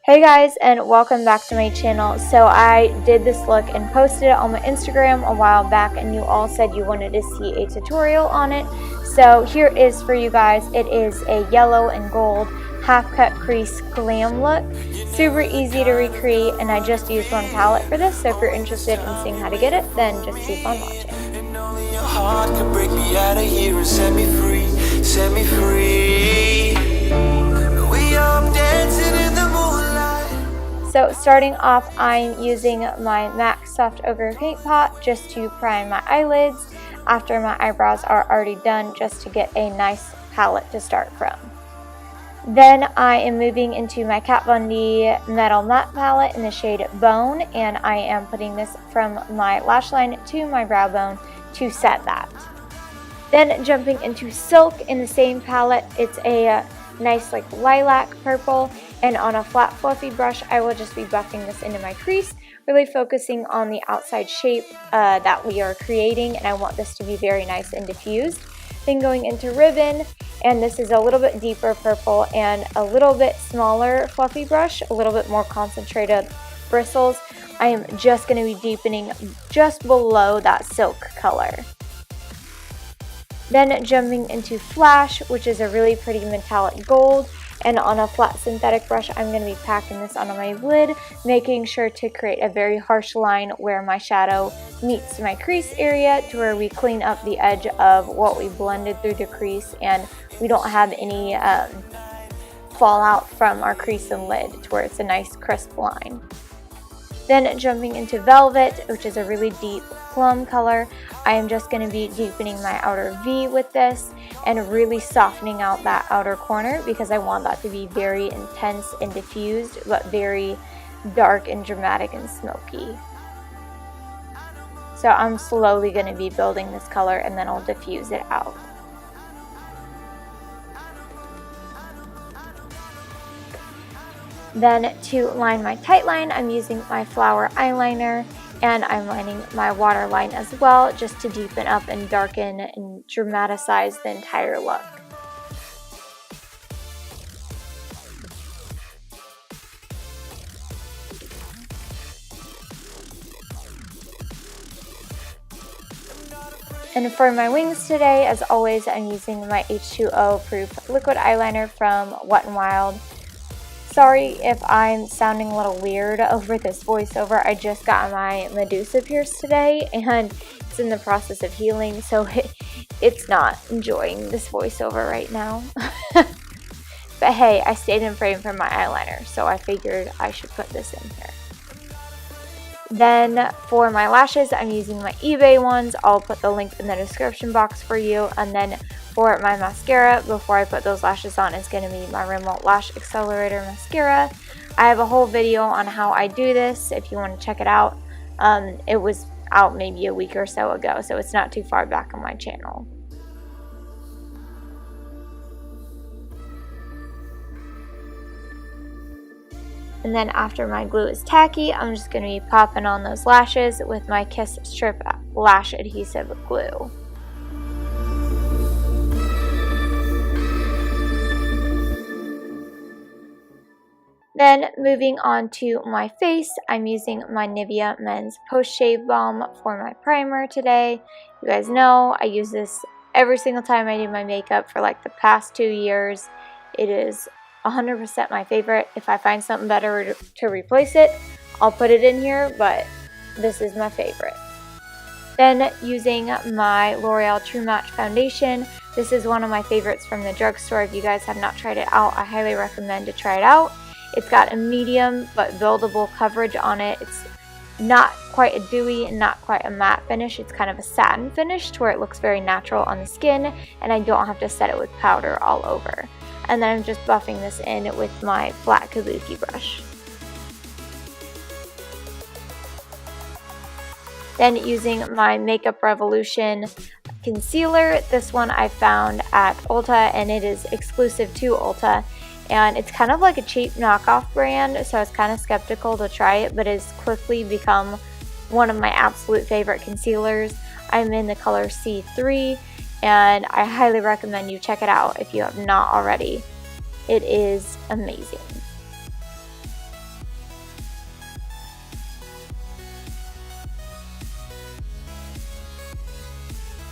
Hey guys, and welcome back to my channel. So I did this look and posted it on my Instagram a while back, and you all said you wanted to see a tutorial on it. So here is for you guys. It is a yellow and gold half cut crease glam look. Super easy to recreate, and I just used one palette for this. So if you're interested in seeing how to get it, then just keep on watching. So starting off, I'm using my MAC Soft Ochre paint pot just to prime my eyelids after my eyebrows are already done, just to get a nice palette to start from. Then I am moving into my Kat Von D Metal Matte palette in the shade Bone, and I am putting this from my lash line to my brow bone to set that. Then jumping into Silk in the same palette. It's a nice like lilac purple, and on a flat fluffy brush I will just be buffing this into my crease, really focusing on the outside shape that we are creating, and I want this to be very nice and diffused. Then going into Ribbon, and this is a little bit deeper purple and a little bit smaller fluffy brush, a little bit more concentrated bristles. I am just going to be deepening just below that silk color. Then jumping into Flash, which is a really pretty metallic gold, and on a flat synthetic brush I'm going to be packing this onto my lid, making sure to create a very harsh line where my shadow meets my crease area, to where we clean up the edge of what we blended through the crease and we don't have any fallout from our crease and lid, to where it's a nice crisp line. Then jumping into Velvet, which is a really deep plum color, I am just going to be deepening my outer V with this and really softening out that outer corner, because I want that to be very intense and diffused, but very dark and dramatic and smoky. So I'm slowly going to be building this color, and then I'll diffuse it out. Then to line my tight line, I'm using my Flower eyeliner, and I'm lining my waterline as well, just to deepen up and darken and dramatize the entire look. And for my wings today, as always, I'm using my H2O proof liquid eyeliner from Wet n Wild. Sorry if I'm sounding a little weird over this voiceover. I just got my Medusa pierced today, and it's in the process of healing, so it's not enjoying this voiceover right now. But hey, I stayed in frame for my eyeliner, so I figured I should put this in here. Then for my lashes, I'm using my eBay ones. I'll put the link in the description box for you. And then for my mascara, before I put those lashes on, is going to be my Rimmel Lash Accelerator Mascara. I have a whole video on how I do this if you want to check it out. It was out maybe a week or so ago, so it's not too far back on my channel. And then after my glue is tacky, I'm just going to be popping on those lashes with my Kiss Strip Lash Adhesive glue. Then moving on to my face, I'm using my Nivea Men's Post Shave Balm for my primer today. You guys know I use this every single time I do my makeup for like the past 2 years. It is 100% my favorite. If I find something better to replace it, I'll put it in here, but this is my favorite. Then using my L'Oreal True Match foundation. This is one of my favorites from the drugstore. If you guys have not tried it out, I highly recommend to try it out. It's got a medium but buildable coverage on it. It's not quite a dewy and not quite a matte finish. It's kind of a satin finish, to where it looks very natural on the skin, and I don't have to set it with powder all over. And then I'm just buffing this in with my flat kabuki brush. Then using my Makeup Revolution concealer. This one I found at Ulta, and it is exclusive to Ulta. And it's kind of like a cheap knockoff brand, so I was kind of skeptical to try it, but it's quickly become one of my absolute favorite concealers. I'm in the color C3, and I highly recommend you check it out if you have not already. It is amazing.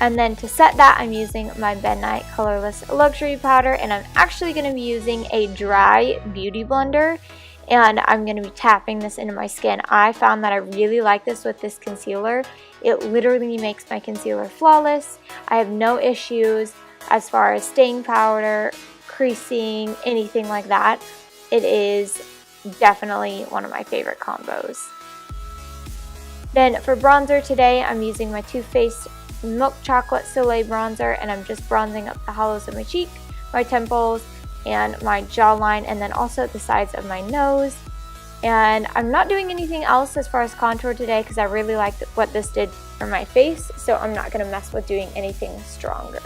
And then to set that, I'm using my Midnight Colorless Luxury Powder, and I'm actually going to be using a dry beauty blender, and I'm going to be tapping this into my skin. I found that I really like this with this concealer. It literally makes my concealer flawless. I have no issues as far as staying powder, creasing, anything like that. It is definitely one of my favorite combos. Then for bronzer today, I'm using my Too Faced Milk Chocolate Soleil bronzer, and I'm just bronzing up the hollows of my cheek, my temples, and my jawline, and then also the sides of my nose. And I'm not doing anything else as far as contour today because I really liked what this did for my face, so I'm not going to mess with doing anything stronger.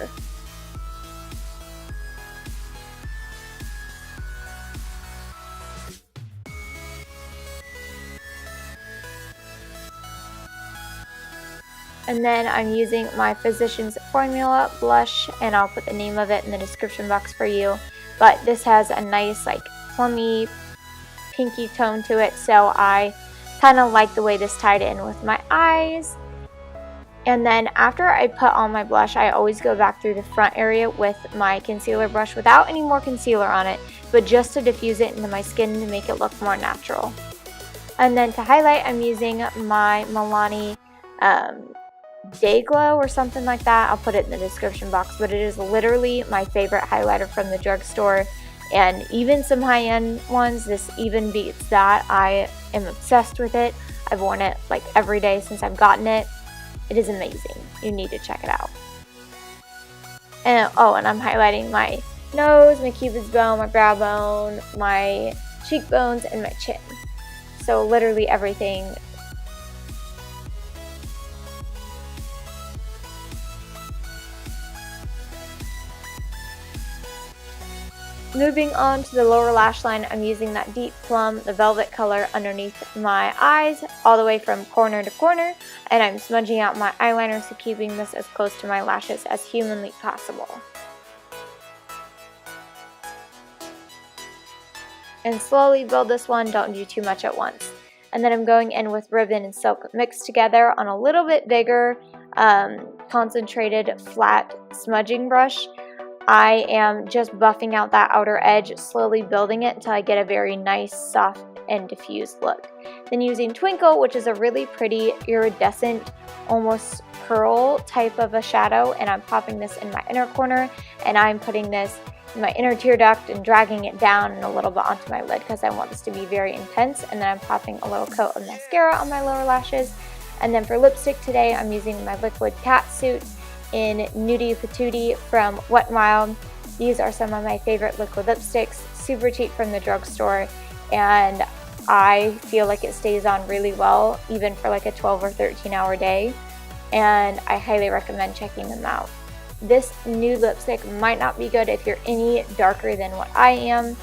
And then I'm using my Physicians Formula blush, and I'll put the name of it in the description box for you. But this has a nice like plummy pinky tone to it, so I kind of like the way this tied in with my eyes. And then after I put on my blush, I always go back through the front area with my concealer brush without any more concealer on it, but just to diffuse it into my skin to make it look more natural. And then to highlight, I'm using my Milani Day Glow or something like that. I'll put it in the description box, but it is literally my favorite highlighter from the drugstore, and even some high-end ones, this even beats that. I am obsessed with it. I've worn it like every day since I've gotten it. It is amazing. You need to check it out. And oh, and I'm highlighting my nose, my cupid's bow, my brow bone, my cheekbones, and my chin. So literally everything. Moving on to the lower lash line, I'm using that deep plum, the velvet color underneath my eyes, all the way from corner to corner, and I'm smudging out my eyeliner, so keeping this as close to my lashes as humanly possible. And slowly build this one, don't do too much at once. And then I'm going in with Ribbon and Silk mixed together on a little bit bigger, concentrated flat smudging brush. I am just buffing out that outer edge, slowly building it until I get a very nice, soft, and diffused look. Then using Twinkle, which is a really pretty iridescent, almost pearl type of a shadow, and I'm popping this in my inner corner, and I'm putting this in my inner tear duct and dragging it down and a little bit onto my lid because I want this to be very intense. And then I'm popping a little coat of mascara on my lower lashes. And then for lipstick today, I'm using my Liquid Catsuit in Nudie Patootie from Wet n Wild. These are some of my favorite liquid lipsticks, super cheap from the drugstore, and I feel like it stays on really well even for like a 12 or 13 hour day, and I highly recommend checking them out. This nude lipstick might not be good if you're any darker than what I am.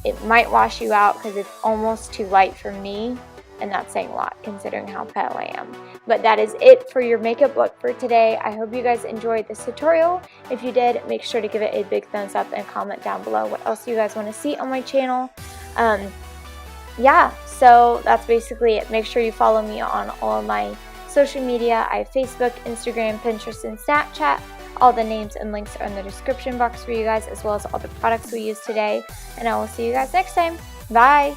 It might wash you out because it's almost too light for me, and that's saying a lot considering how pale I am. But that is it for your makeup look for today. I hope you guys enjoyed this tutorial. If you did, make sure to give it a big thumbs up and comment down below what else you guys want to see on my channel. Yeah, so that's basically it. Make sure you follow me on all of my social media. I have Facebook, Instagram, Pinterest, and Snapchat. All the names and links are in the description box for you guys, as well as all the products we used today. And I will see you guys next time. Bye!